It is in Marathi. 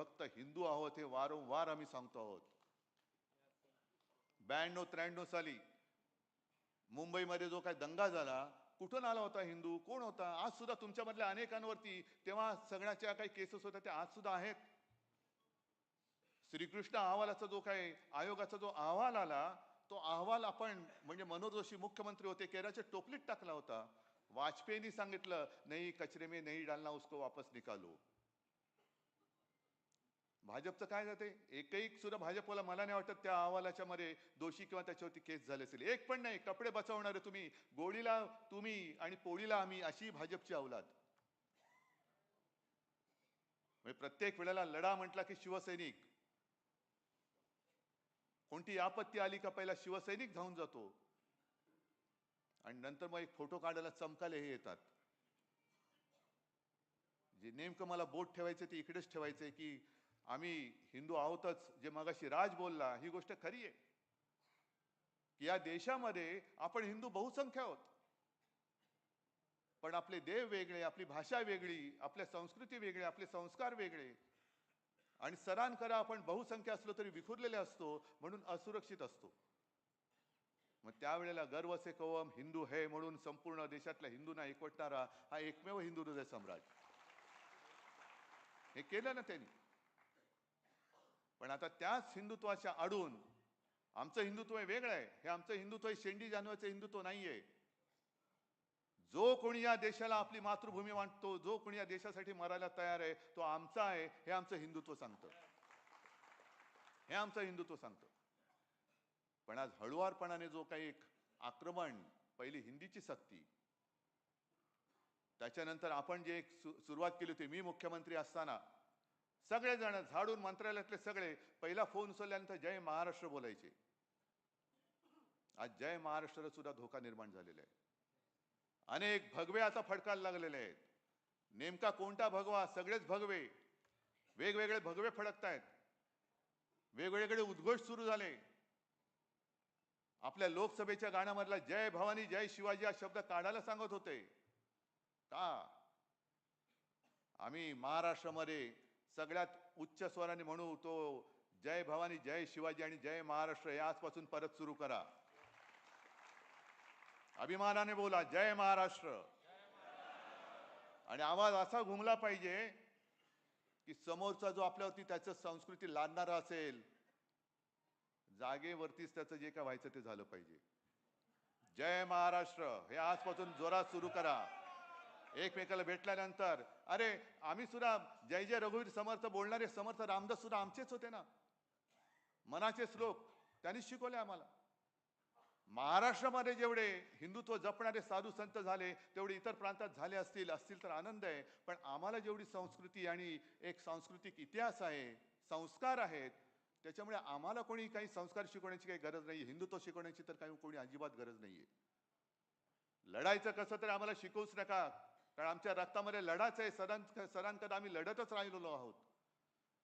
फक्त हिंदू आहोत हे वारंवार आम्ही सांगतो आहोत. 92-93 साली मुंबईमध्ये जो काही दंगा झाला, कुठून आला होता हिंदू, कोण होता? आज सुद्धा तुमच्यामधल्या अनेकांवरती तेव्हा सगळ्याच्या काही केसेस होत्या त्या आज सुद्धा आहेत. श्रीकृष्ण अहवालाचा जो काही आयोगाचा जो अहवाल आला, तो अहवाल आपण म्हणजे मनोहर जोशी मुख्यमंत्री होते, केराच्या टोपलीत टाकला होता. वाजपेयींनी सांगितलं, नाही कचरे में नहीं डालना, उसको वापस निकालो. भाजपचं काय जाते, एकही सुद्धा भाजपला मला नाही वाटत त्या अहवालाच्या मध्ये दोषी किंवा त्याच्यावरती केस झाले असेल. एक पण नाही. कपडे बचावणारे तुम्ही, गोळीला तुम्ही आणि पोळीला आम्ही, अशी भाजपची अवलाद. म्हणजे प्रत्येक वेळेला लढा म्हटला की शिवसैनिक, कोणती आपत्ती आली का पहिला शिवसैनिक धावून जातो आणि नंतर मग एक फोटो काढायला चमकाले हे येतात. जे नेमकं मला बोट ठेवायचं ते इकडेच ठेवायचंय की आम्ही हिंदू आहोतच. जे मगाशी राज बोलला ही गोष्ट खरी आहे की या देशामध्ये आपण हिंदू बहुसंख्य आहोत, पण आपले देव वेगळे, आपली भाषा वेगळी, आपल्या संस्कृती वेगळे, आपले संस्कार वेगळे. आणि सरान करा आपण बहुसंख्य असलो तरी विखुरलेले असतो, म्हणून असुरक्षित असतो. मग त्यावेळेला गर्व से कवम हिंदू है म्हणून संपूर्ण देशातल्या हिंदूंना एकवटणारा हा एकमेव हिंदू हृदय सम्राट, हे केलं ना त्यांनी. पण आता त्याच हिंदुत्वाच्या आडून आमचं हिंदुत्व वेगळं आहे. हे आमचं हिंदुत्व शेंडी जानवाचं हिंदुत्व नाहीये. जो कोणी या देशाला आपली मातृभूमी मानतो, जो कोणी या देशासाठी मरायला तयार आहे, तो आमचा आहे, हे आमचं हिंदुत्व सांगतं. हे आमचं हिंदुत्व सांगतं. पण आज हळुवारपणाने जो काही एक आक्रमण, पहिली हिंदीची सक्ती, त्याच्यानंतर आपण जे एक सुरुवात केली होती, मी मुख्यमंत्री असताना सगळेजण झाडून मंत्रालयातले सगळे पहिला फोन उचलल्यानंतर जय महाराष्ट्र बोलायचे. आज जय महाराष्ट्राला सुद्धा धोका निर्माण झालेला आहे. अनेक भगवे आता फडकायला लागलेले आहेत. नेमका कोणता भगवा? सगळेच भगवे, वेगवेगळे भगवे फडकतायत, वेगवेगळे उद्घोष सुरू झाले. आपल्या लोकसभेच्या गाण्यामधला जय भवानी जय शिवाजी हा शब्द काढायला सांगत होते का? आम्ही महाराष्ट्रामध्ये सगळ्यात उच्च स्वराने म्हणू तो जय भवानी जय शिवाजी आणि जय महाराष्ट्र हे आजपासून परत सुरू करा. अभिमानाने बोला जय महाराष्ट्र. आणि आवाज असा घुमला पाहिजे की समोरचा जो आपल्यावरती त्याचं संस्कृती लादणारा असेल, जागेवरतीच त्याचं जे काय व्हायचं ते झालं पाहिजे. जय महाराष्ट्र हे आजपासून जोरात सुरू करा. एकमेकाला भेटल्यानंतर अरे आम्ही सुद्धा जय जय रघुवीर समर्थ बोलणारे समर्थ रामदास सुद्धा आमचेच होते ना, मनाचे श्लोक त्यांनी शिकवले आम्हाला. महाराष्ट्रामध्ये जेवढे हिंदुत्व जपणारे साधू संत झाले तेवढे इतर प्रांतात झाले असतील तर आनंद आहे. पण आम्हाला जेवढी संस्कृती आणि एक सांस्कृतिक इतिहास आहे, संस्कार आहेत, त्याच्यामुळे आम्हाला कोणी काही संस्कार शिकवण्याची काही गरज नाही. हिंदुत्व शिकवण्याची तर काही कोणी अजिबात गरज नाहीये. लढायचं कसं तर आम्हाला शिकवूच नका, कारण आमच्या रक्तामध्ये लढाच आहे. सदांकदा आम्ही लढतच राहिलेलो आहोत.